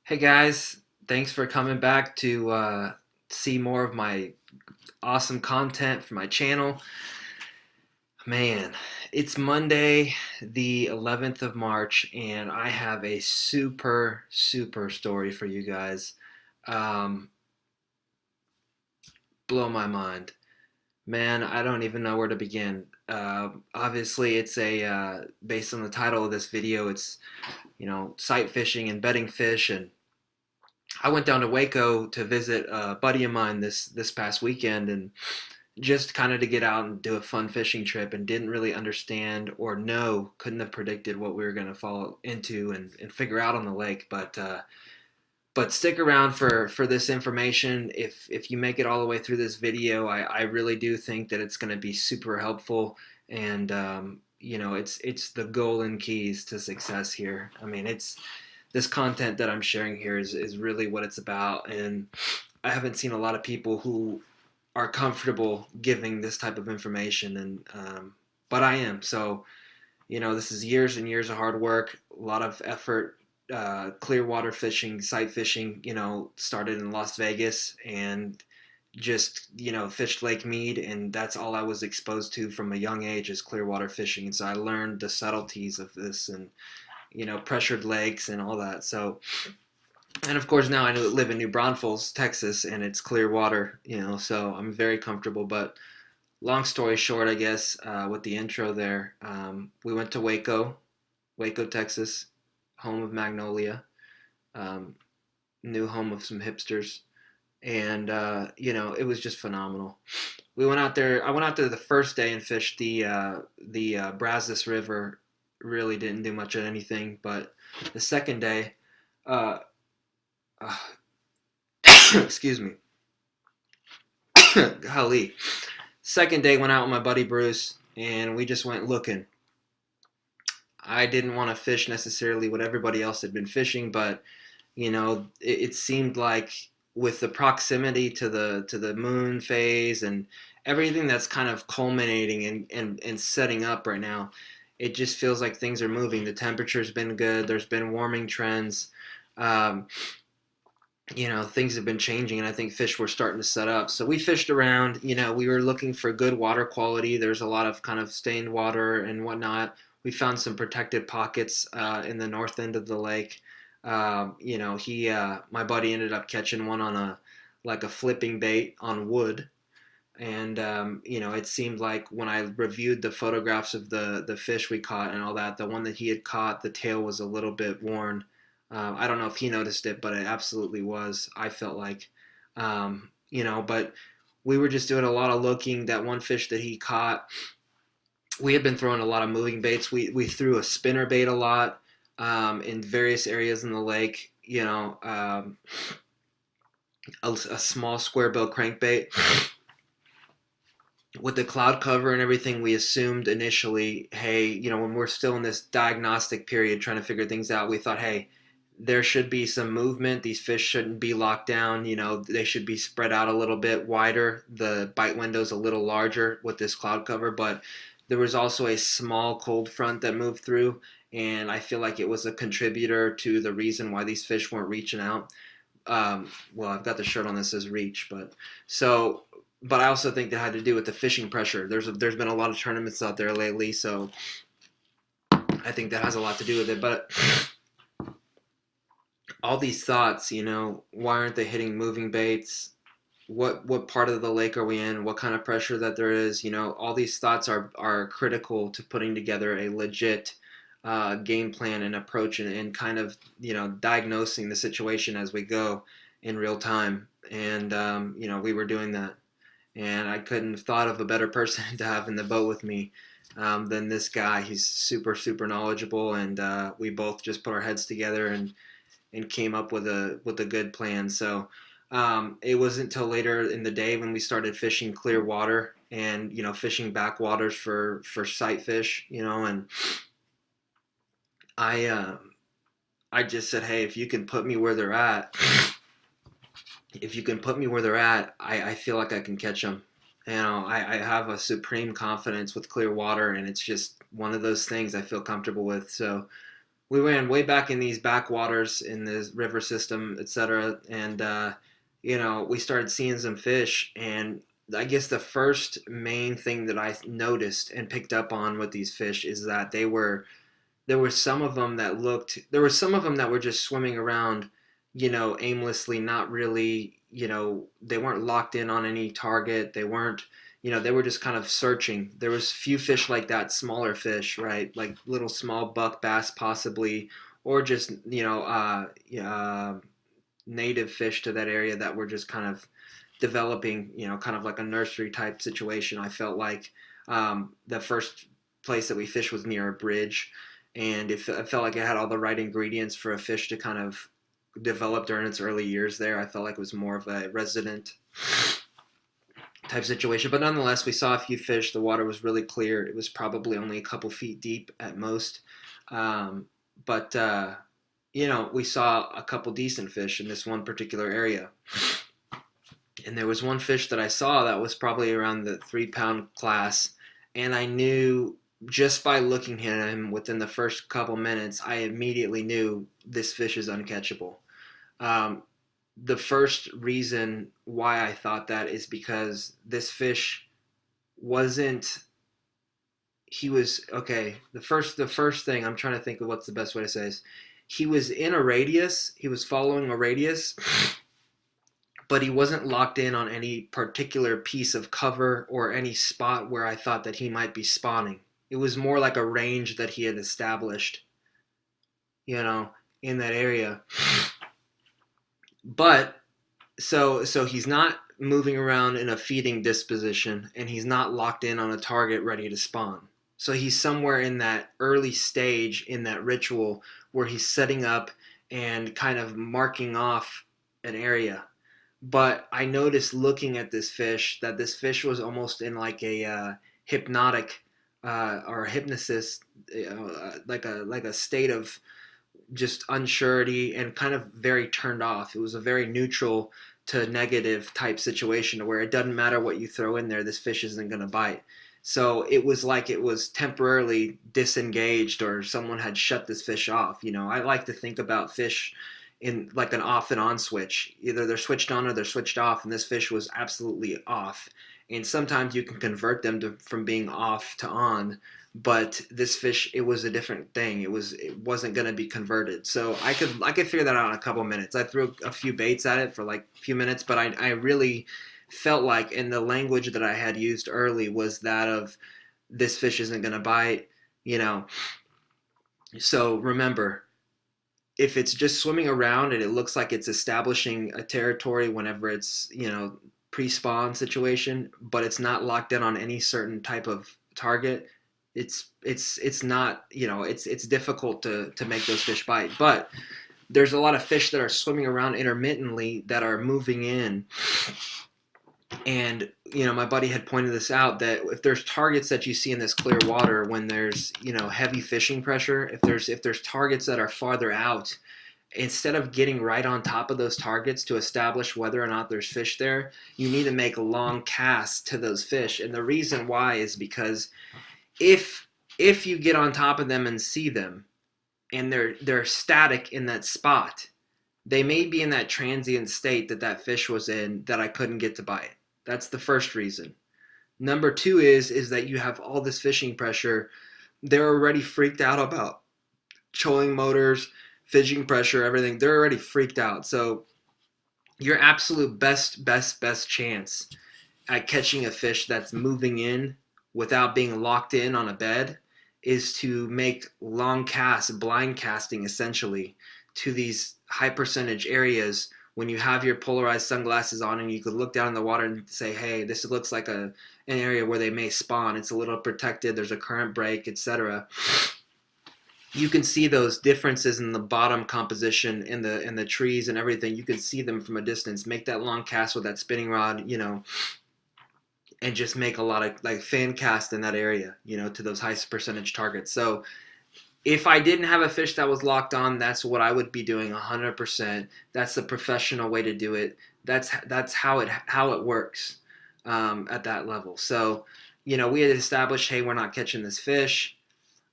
Hey guys, thanks for coming back to see more of my awesome content for my channel. Man, it's Monday, the 11th of March, and I have a super story for you guys. Um, Blow my mind. Man, I don't even know where to begin. Obviously, it's a based on the title of this video, it's sight fishing and betting fish, and I went down to Waco to visit a buddy of mine this past weekend, and just kind of to get out and do a fun fishing trip, and didn't really understand or know, couldn't have predicted what we were going to fall into and figure out on the lake. But stick around for this information. If you make it all the way through this video, I really do think that it's going to be super helpful, and it's the golden keys to success here. I mean, it's this content that I'm sharing here is really what it's about. And I haven't seen a lot of people who are comfortable giving this type of information, and but I am. So this is years and years of hard work, a lot of effort. Clear water fishing, sight fishing, started in Las Vegas, and just fished Lake Mead, and that's all I was exposed to from a young age is clear water fishing. And so I learned the subtleties of this, and pressured lakes and all that. So, and of course now I live in New Braunfels, Texas, and it's clear water, so I'm very comfortable. But long story short, I guess, with the intro there, we went to Waco, Texas, home of Magnolia, um, new home of some hipsters. And, it was just phenomenal. We went out there. I went out there the first day and fished the Brazos River. Really didn't do much of anything, but the second day, uh, uh, excuse me, golly. Second day went out with my buddy Bruce, and we just went looking. I didn't want to fish necessarily what everybody else had been fishing, but it seemed like with the proximity to the moon phase and everything that's kind of culminating and setting up right now, it just feels like things are moving. The temperature's been good. There's been warming trends. Um, things have been changing, and I think fish were starting to set up. So we fished around. We were looking for good water quality. There's a lot of kind of stained water and whatnot. We found some protected pockets in the north end of the lake. My buddy ended up catching one on a flipping bait on wood, and it seemed like when I reviewed the photographs of the fish we caught and all that, the one that he had caught, the tail was a little bit worn. I don't know if he noticed it, but it absolutely was. I felt like, but we were just doing a lot of looking. That one fish that he caught, we had been throwing a lot of moving baits. We threw a spinner bait a lot in various areas in the lake. A small square bill crankbait. With the cloud cover and everything, we assumed initially, hey, when we're still in this diagnostic period trying to figure things out, we thought, hey, there should be some movement. These fish shouldn't be locked down. They should be spread out a little bit wider. The bite window's a little larger with this cloud cover, but there was also a small cold front that moved through, and I feel like it was a contributor to the reason why these fish weren't reaching out. Well, I've got the shirt on that says reach, but I also think that had to do with the fishing pressure. There's been a lot of tournaments out there lately, so I think that has a lot to do with it. But all these thoughts, why aren't they hitting moving baits? What part of the lake are we in? What kind of pressure that there is? All these thoughts are critical to putting together a legit game plan and approach, and kind of diagnosing the situation as we go in real time. And we were doing that, and I couldn't have thought of a better person to have in the boat with me than this guy. He's super knowledgeable, and we both just put our heads together and came up with a good plan. So it wasn't until later in the day when we started fishing clear water and fishing backwaters for sight fish, and I just said, hey, if you can put me where they're at, I feel like I can catch them. I have a supreme confidence with clear water, and it's just one of those things I feel comfortable with. So we ran way back in these backwaters in the river system, etc. And we started seeing some fish, and I guess the first main thing that I noticed and picked up on with these fish is that there were some of them that looked there were some of them that were just swimming around, aimlessly, not really, they weren't locked in on any target. They weren't, they were just kind of searching. There was few fish like that, smaller fish, right? Like little small buck bass possibly, or just, native fish to that area that were just kind of developing, kind of like a nursery type situation. I felt like the first place that we fished was near a bridge, and it felt like it had all the right ingredients for a fish to kind of develop during its early years there. I felt like it was more of a resident type situation, but nonetheless, we saw a few fish. The water was really clear. It was probably only a couple feet deep at most, but we saw a couple decent fish in this one particular area. And there was one fish that I saw that was probably around the 3 pound class, and I knew just by looking at him within the first couple minutes, I immediately knew this fish is uncatchable. Um, the first reason why I thought that is because this fish wasn't. He was okay. The first thing I'm trying to think of what's the best way to say this. He was in a radius. He was following a radius, but he wasn't locked in on any particular piece of cover or any spot where I thought that he might be spawning. It was more like a range that he had established, in that area. But so he's not moving around in a feeding disposition, and he's not locked in on a target ready to spawn. So he's somewhere in that early stage in that ritual where he's setting up and kind of marking off an area. But I noticed looking at this fish that this fish was almost in like a hypnotic or a hypnosis, like a state of just unsurety and kind of very turned off. It was a very neutral to negative type situation where it doesn't matter what you throw in there, this fish isn't going to bite. So it was like it was temporarily disengaged, or someone had shut this fish off. I like to think about fish in like an off and on switch. Either they're switched on or they're switched off, and this fish was absolutely off. And sometimes you can convert them from being off to on, but this fish, it was a different thing. It wasn't going to be converted. So I could figure that out in a couple minutes. I threw a few baits at it for like a few minutes, but I really felt like, in the language that I had used early was that of this fish isn't going to bite, So remember, if it's just swimming around and it looks like it's establishing a territory whenever it's, pre-spawn situation, but it's not locked in on any certain type of target, it's not, it's difficult to make those fish bite. But there's a lot of fish that are swimming around intermittently that are moving in. And, my buddy had pointed this out, that if there's targets that you see in this clear water when there's, heavy fishing pressure, if there's targets that are farther out, instead of getting right on top of those targets to establish whether or not there's fish there, you need to make long casts to those fish. And the reason why is because if you get on top of them and see them and they're static in that spot, they may be in that transient state that fish was in that I couldn't get to bite. That's the first reason. Number two is that you have all this fishing pressure. They're already freaked out about trolling motors, fishing pressure, everything. They're already freaked out. So your absolute best chance at catching a fish that's moving in without being locked in on a bed is to make long casts, blind casting essentially, to these high percentage areas when you have your polarized sunglasses on and you could look down in the water and say, hey, this looks like an area where they may spawn. It's a little protected. There's a current break, etc. You can see those differences in the bottom composition in the trees and everything. You can see them from a distance. Make that long cast with that spinning rod, and just make a lot of like fan cast in that area, to those high percentage targets. So if I didn't have a fish that was locked on, that's what I would be doing 100%. That's the professional way to do it. That's how it works at that level. So, we had established, hey, we're not catching this fish.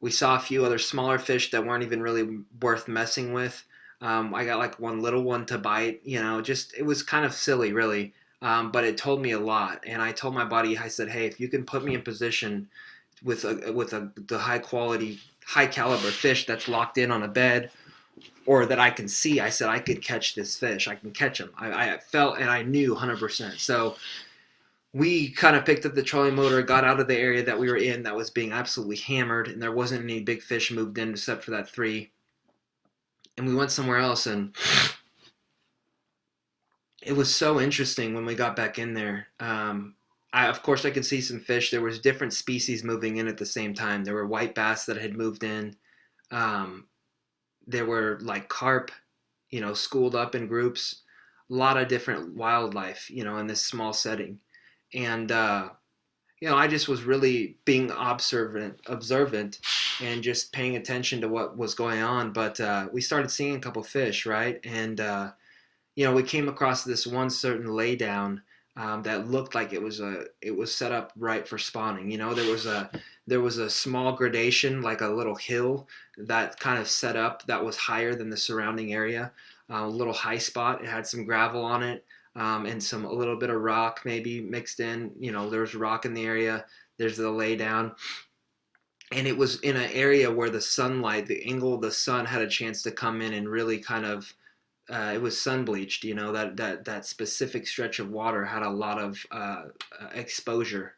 We saw a few other smaller fish that weren't even really worth messing with. I got like one little one to bite, just it was kind of silly, really. But it told me a lot. And I told my buddy, I said, hey, if you can put me in position with the high quality, high caliber fish that's locked in on a bed, or that I can see, I said I could catch this fish. I can catch him. I felt and I knew 100%. So we kind of picked up the trolling motor, got out of the area that we were in that was being absolutely hammered, and there wasn't any big fish moved in except for that three. And we went somewhere else, and it was so interesting when we got back in there. Of course, I could see some fish. There was different species moving in at the same time. There were white bass that had moved in. Um, there were like carp, schooled up in groups. A lot of different wildlife, in this small setting. And I just was really being observant, and just paying attention to what was going on. But we started seeing a couple fish, right? And we came across this one certain laydown that looked like it was set up right for spawning. There was a small gradation, like a little hill that kind of set up that was higher than the surrounding area. A little high spot. It had some gravel on it. And a little bit of rock maybe mixed in. There's rock in the area. There's the lay down, and it was in an area where the angle of the sun had a chance to come in and really kind of, it was sun bleached. That specific stretch of water had a lot of exposure,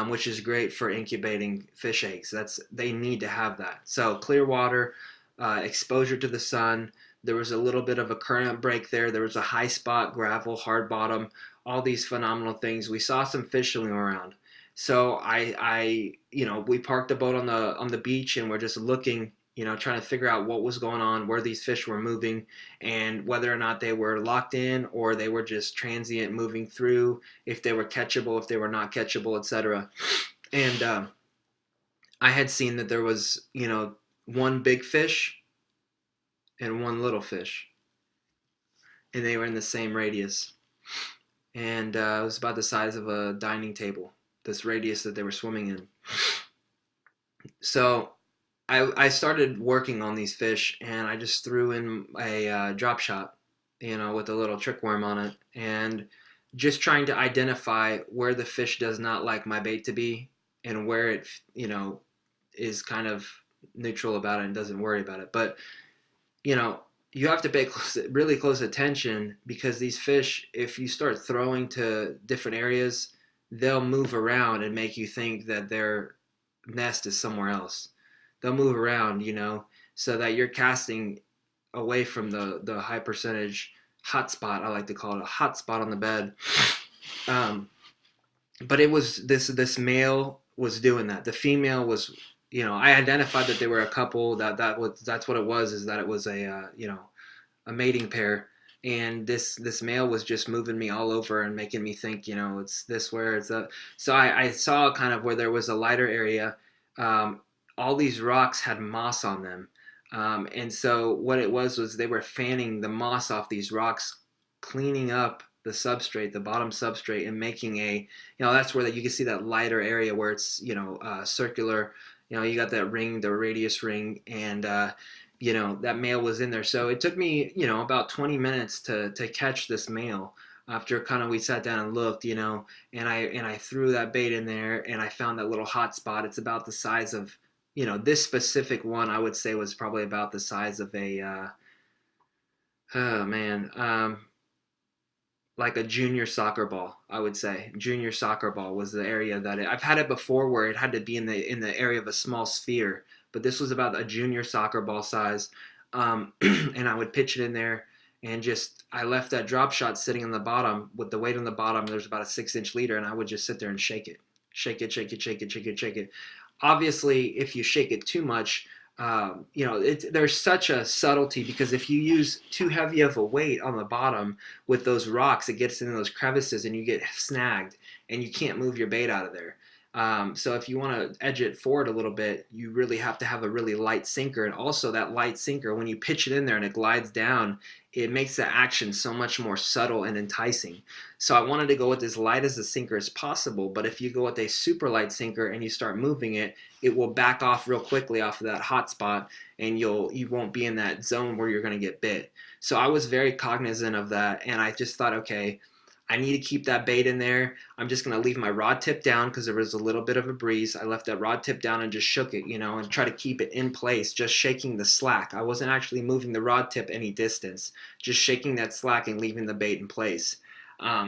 which is great for incubating fish eggs. They need to have that. So clear water, exposure to the sun. There was a little bit of a current break there. There was a high spot, gravel, hard bottom, all these phenomenal things. We saw some fish swimming around. So we parked the boat on the beach, and we're just looking, trying to figure out what was going on, where these fish were moving, and whether or not they were locked in or they were just transient moving through, if they were catchable, if they were not catchable, etc. And I had seen that there was, one big fish and one little fish, and they were in the same radius, and it was about the size of a dining table, this radius that they were swimming in. So I started working on these fish, and I just threw in a drop shot, with a little trick worm on it, and just trying to identify where the fish does not like my bait to be, and where it is kind of neutral about it and doesn't worry about it. But you have to pay really close attention, because these fish, if you start throwing to different areas, they'll move around and make you think that their nest is somewhere else. They'll move around, so that you're casting away from the high percentage hot spot. I like to call it a hot spot on the bed. But it was this male was doing that. The female was, I identified that there were a couple that's what it was, is that it was a mating pair, and this male was just moving me all over and making me think, it's this, where it's that. So I saw kind of where there was a lighter area. All these rocks had moss on them, and so what it was they were fanning the moss off these rocks, cleaning up the substrate, the bottom substrate, and making that's where you can see that lighter area where it's circular. You got that ring, the radius ring, and that male was in there. So it took me about 20 minutes to catch this male. After kind of we sat down and looked, and I threw that bait in there, and I found that little hot spot. It's about the size of, this specific one, I would say was probably about the size of a like a junior soccer ball. I would say junior soccer ball was the area that I've had it before, where it had to be in the area of a small sphere, but this was about a junior soccer ball size. And I would pitch it in there, and I left that drop shot sitting on the bottom with the weight on the bottom. There's about a 6-inch leader, and I would just sit there and shake it, shake it, shake it, shake it, shake it, shake it. Obviously, if you shake it too much, there's such a subtlety, because if you use too heavy of a weight on the bottom with those rocks, it gets into those crevices and you get snagged and you can't move your bait out of there. So if you want to edge it forward a little bit, you really have to have a really light sinker. And also that light sinker, when you pitch it in there and it glides down, it makes the action so much more subtle and enticing. So I wanted to go with as light as a sinker as possible. But if you go with a super light sinker and you start moving it, it will back off real quickly off of that hot spot, and you won't be in that zone where you're going to get bit. So I was very cognizant of that, and I just thought, okay, I need to keep that bait in there. I'm just going to leave my rod tip down because there was a little bit of a breeze. I left that rod tip down and just shook it, and try to keep it in place, just shaking the slack. I wasn't actually moving the rod tip any distance, just shaking that slack and leaving the bait in place.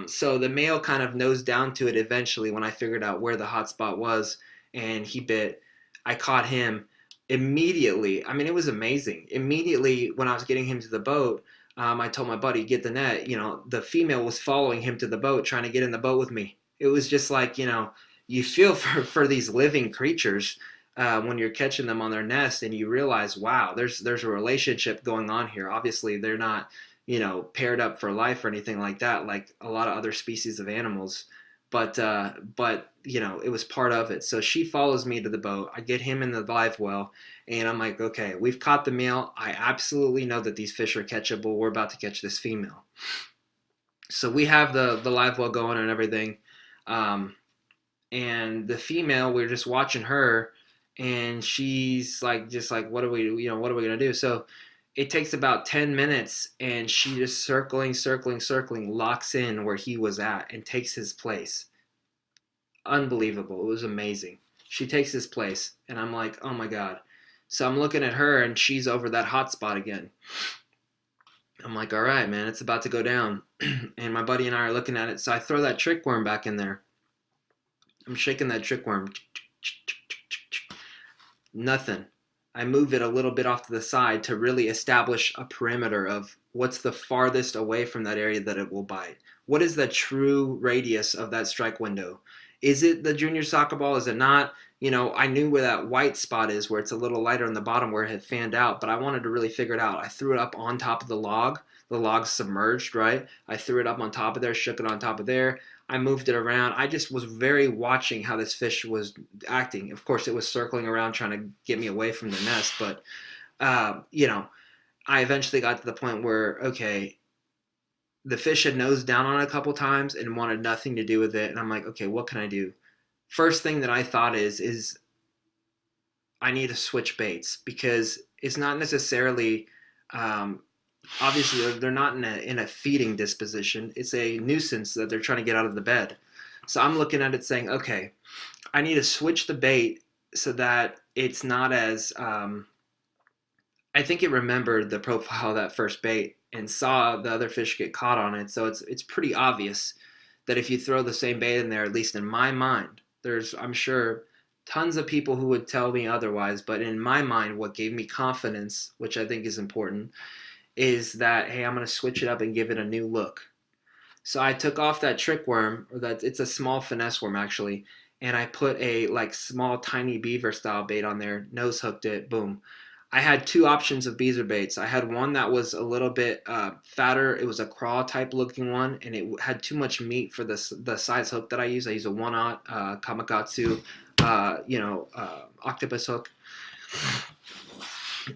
So the male kind of nosed down to it eventually when I figured out where the hot spot was, and he bit. I caught him immediately. I mean, it was amazing. Immediately when I was getting him to the boat, I told my buddy, get the net. The female was following him to the boat, trying to get in the boat with me. It was just like, you feel for these living creatures when you're catching them on their nest, and you realize, wow, there's a relationship going on here. Obviously, they're not, paired up for life or anything like that, like a lot of other species of animals. But it was part of it. So she follows me to the boat. I get him in the live well, and I'm like, okay, we've caught the male. I absolutely know that these fish are catchable. We're about to catch this female. So we have the live well going and everything. And the female, we're just watching her, and she's like, just like, what are we going to do? So it takes about 10 minutes, and she just circling, locks in where he was at and takes his place. Unbelievable. It was amazing. She takes his place, and I'm like, oh my God. So I'm looking at her, and she's over that hot spot again. I'm like, all right, man, it's about to go down. And my buddy and I are looking at it. So I throw that trick worm back in there. I'm shaking that trick worm. Nothing. I move it a little bit off to the side to really establish a perimeter of what's the farthest away from that area that it will bite. What is the true radius of that strike window? Is it the junior soccer ball? Is it not? I knew where that white spot is, where it's a little lighter on the bottom where it had fanned out, but I wanted to really figure it out. I threw it up on top of the log. The log's submerged, right? I threw it up on top of there, shook it on top of there. I moved it around. I just was very watching how this fish was acting. Of course, it was circling around trying to get me away from the nest, but, I eventually got to the point where, okay, the fish had nosed down on it a couple times and wanted nothing to do with it. And I'm like, okay, what can I do? First thing that I thought is I need to switch baits, because it's not necessarily, obviously they're not in a feeding disposition. It's a nuisance that they're trying to get out of the bed. So I'm looking at it saying, okay, I need to switch the bait so that it's not as, I think it remembered the profile of that first bait and saw the other fish get caught on it. So it's pretty obvious that if you throw the same bait in there, at least in my mind, I'm sure tons of people who would tell me otherwise, but in my mind, what gave me confidence, which I think is important, is that, hey, I'm going to switch it up and give it a new look. So I took off that trick worm, it's a small finesse worm actually, and I put a small tiny beaver style bait on there, nose hooked it, boom. I had two options of beaver baits. I had one that was a little bit fatter. It was a craw type looking one, and it had too much meat for the size hook that I use. I use a 1/0 Kamakatsu, octopus hook.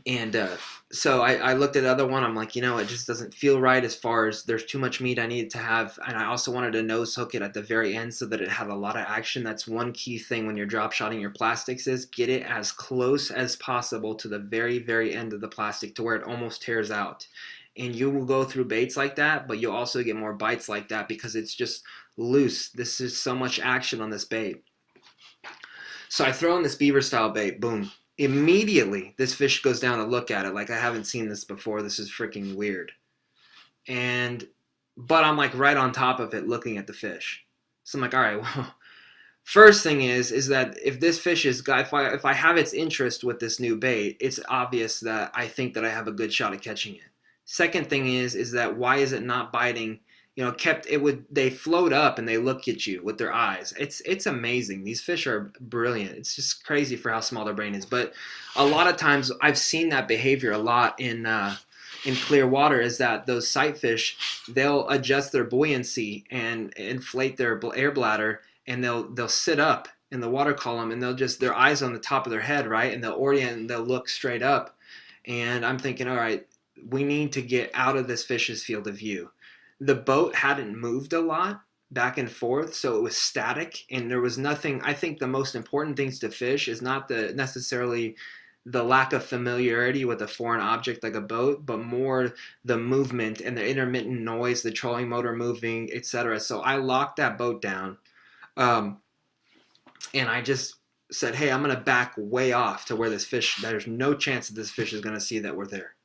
And so I looked at the other one. I'm like, it just doesn't feel right as far as there's too much meat I needed to have. And I also wanted to nose hook it at the very end so that it had a lot of action. That's one key thing when you're drop shotting your plastics, is get it as close as possible to the very, very end of the plastic to where it almost tears out. And you will go through baits like that, but you'll also get more bites like that because it's just loose. This is so much action on this bait. So I throw in this beaver style bait, boom. Immediately, this fish goes down to look at it like, I haven't seen this before. This is freaking weird. But I'm right on top of it looking at the fish. So I'm like, all right, well, first thing is that if this fish if I have its interest with this new bait, it's obvious that I think that I have a good shot at catching it. Second thing is that why is it not biting? They float up and they look at you with their eyes. It's amazing. These fish are brilliant. It's just crazy for how small their brain is. But a lot of times I've seen that behavior a lot in clear water, is that those sight fish, they'll adjust their buoyancy and inflate their air bladder, and they'll sit up in the water column, and they'll just, their eyes on the top of their head, right? And they'll orient and they'll look straight up. And I'm thinking, all right, we need to get out of this fish's field of view. The boat hadn't moved a lot back and forth, so it was static, and there was nothing. I think the most important things to fish is not the necessarily the lack of familiarity with a foreign object like a boat, but more the movement and the intermittent noise, the trolling motor moving, etc. So I locked that boat down, um, and I just said, "Hey, I'm gonna back way off to where this fish. There's no chance that this fish is gonna see that we're there."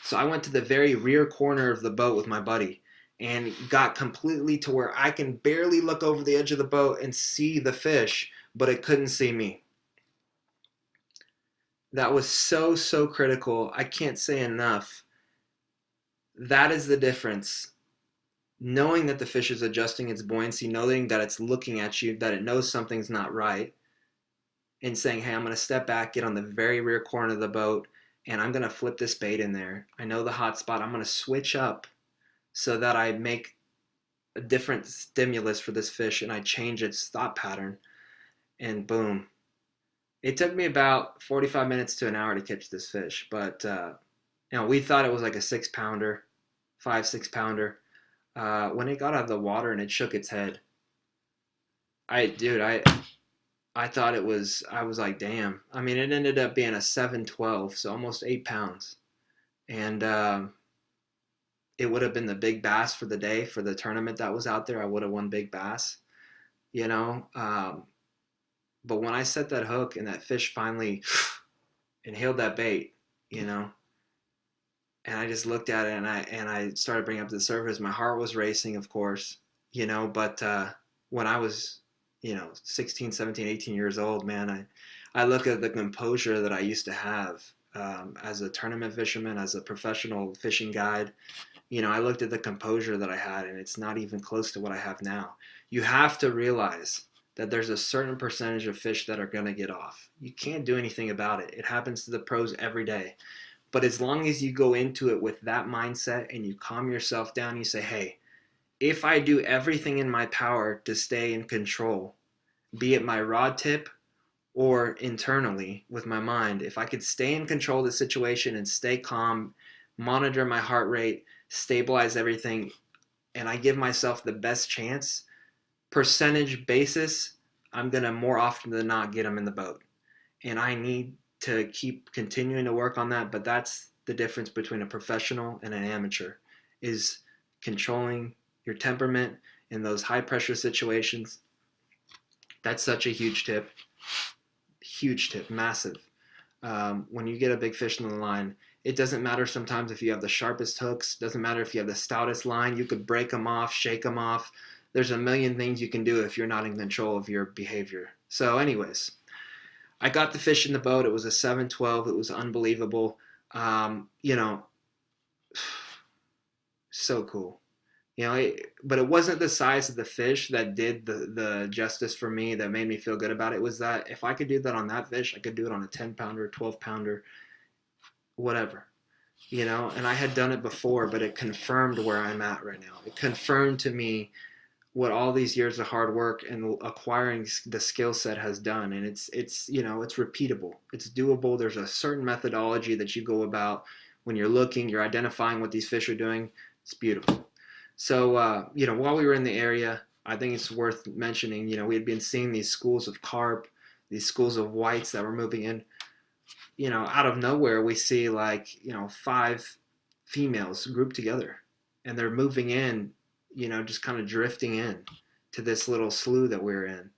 So I went to the very rear corner of the boat with my buddy and got completely to where I can barely look over the edge of the boat and see the fish, but it couldn't see me. That was so, so critical. I can't say enough. That is the difference. Knowing that the fish is adjusting its buoyancy, knowing that it's looking at you, that it knows something's not right, and saying, hey, I'm going to step back, get on the very rear corner of the boat, and I'm going to flip this bait in there. I know the hot spot. I'm going to switch up so that I make a different stimulus for this fish and I change its thought pattern. And boom. It took me about 45 minutes to an hour to catch this fish, but we thought it was like a 6 pounder, 5, 6 pounder. When it got out of the water and it shook its head, I thought it was. I was like, damn. I mean, it ended up being a 712, so almost 8 pounds, and it would have been the big bass for the day for the tournament that was out there. I would have won big bass, you know. But when I set that hook and that fish finally inhaled that bait, you know, and I just looked at it and I started bringing up to the surface. My heart was racing, of course, you know. But when I was, 16, 17, 18 years old, man, I look at the composure that I used to have as a tournament fisherman, as a professional fishing guide. I looked at the composure that I had, and it's not even close to what I have now. You have to realize that there's a certain percentage of fish that are going to get off. You can't do anything about it. It happens to the pros every day. But as long as you go into it with that mindset and you calm yourself down, you say, hey, if I do everything in my power to stay in control, be it my rod tip or internally with my mind, if I could stay in control of the situation and stay calm, monitor my heart rate, stabilize everything, and I give myself the best chance, percentage basis, I'm going to more often than not get them in the boat. And I need to keep continuing to work on that. But that's the difference between a professional and an amateur, is controlling your temperament in those high pressure situations. That's such a huge tip, massive. When you get a big fish in the line, it doesn't matter sometimes if you have the sharpest hooks, doesn't matter if you have the stoutest line, you could break them off, shake them off. There's a million things you can do if you're not in control of your behavior. So anyways, I got the fish in the boat. It was a 712. It was unbelievable. So cool. But it wasn't the size of the fish that did the justice for me, that made me feel good about it. It was that if I could do that on that fish, I could do it on a 10 pounder, 12 pounder, whatever. And I had done it before, but it confirmed where I'm at right now. It confirmed to me what all these years of hard work and acquiring the skill set has done. And it's repeatable. It's doable. There's a certain methodology that you go about when you're looking, you're identifying what these fish are doing. It's beautiful. So, while we were in the area, I think it's worth mentioning, we had been seeing these schools of carp, these schools of whites that were moving in. Out of nowhere, we see 5 females grouped together, and they're moving in, just kind of drifting in to this little slough that we're in.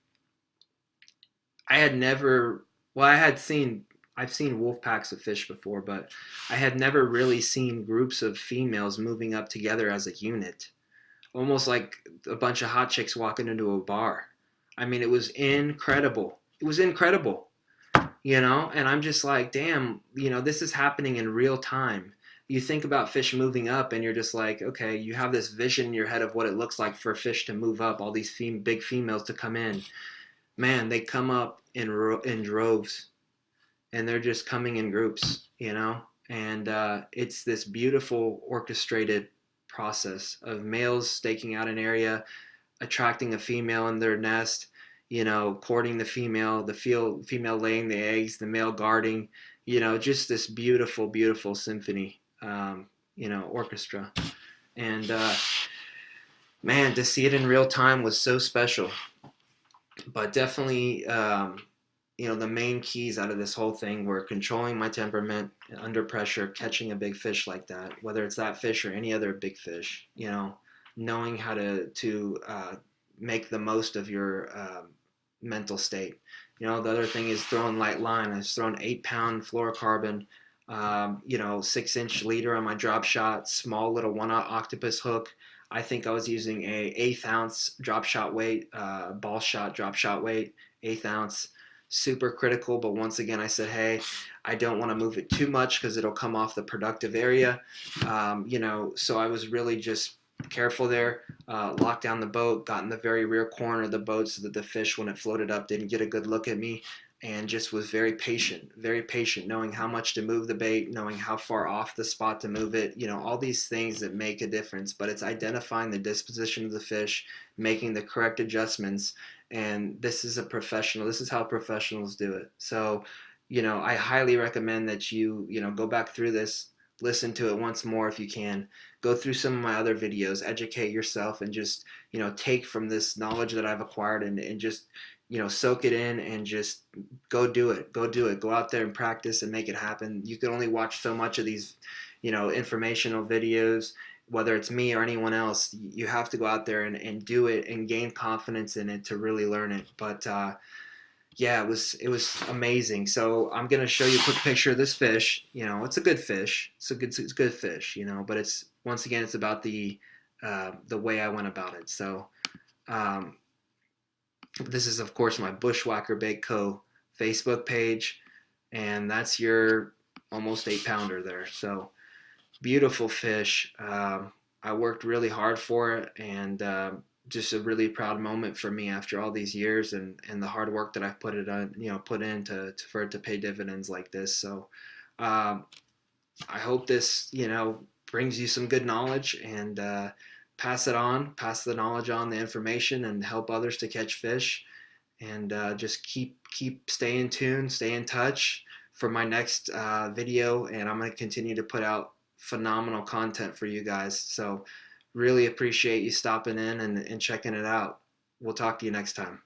I've seen wolf packs of fish before, but I had never really seen groups of females moving up together as a unit, almost like a bunch of hot chicks walking into a bar. I mean, it was incredible. And I'm just like, damn, this is happening in real time. You think about fish moving up and you're just like, okay, you have this vision in your head of what it looks like for a fish to move up, all these big females to come in. Man, they come up in droves, and they're just coming in groups, and it's this beautiful orchestrated process of males staking out an area, attracting a female in their nest, courting the female, female laying the eggs, the male guarding, just this beautiful, beautiful symphony, orchestra. And man, to see it in real time was so special. But definitely, the main keys out of this whole thing were controlling my temperament under pressure, catching a big fish like that, whether it's that fish or any other big fish. Knowing how to make the most of your mental state. The other thing is throwing light line. I was throwing 8-pound fluorocarbon, 6-inch leader on my drop shot, small little 1/0 octopus hook. I think I was using a 1/8 ounce drop shot weight, ball shot drop shot weight, 1/8 ounce. Super critical, but once again, I said, hey, I don't want to move it too much because it'll come off the productive area. So I was really just careful there. Locked down the boat, got in the very rear corner of the boat so that the fish, when it floated up, didn't get a good look at me, and just was very patient, knowing how much to move the bait, knowing how far off the spot to move it, all these things that make a difference. But it's identifying the disposition of the fish, making the correct adjustments, and this is how professionals do it. So, I highly recommend that you go back through this, listen to it once more if you can, go through some of my other videos, educate yourself, and just take from this knowledge that I've acquired, and just soak it in, and just go do it. Go out there and practice and make it happen. You can only watch so much of these informational videos, whether it's me or anyone else. You have to go out there and do it and gain confidence in it to really learn it. But yeah, it was amazing. So I'm gonna show you a quick picture of this fish. It's a good fish. It's a good fish. But it's, once again, it's about the way I went about it. So this is, of course, my Bushwhacker Bait Co. Facebook page, and that's your almost 8-pounder there. So beautiful fish. I worked really hard for it, and just a really proud moment for me after all these years, and the hard work that I've put in for it to pay dividends like this. So I hope this brings you some good knowledge, and pass the knowledge on, the information, and help others to catch fish. And just keep staying tuned, stay in touch for my next video, and I'm going to continue to put out phenomenal content for you guys. So really appreciate you stopping in and checking it out. We'll talk to you next time.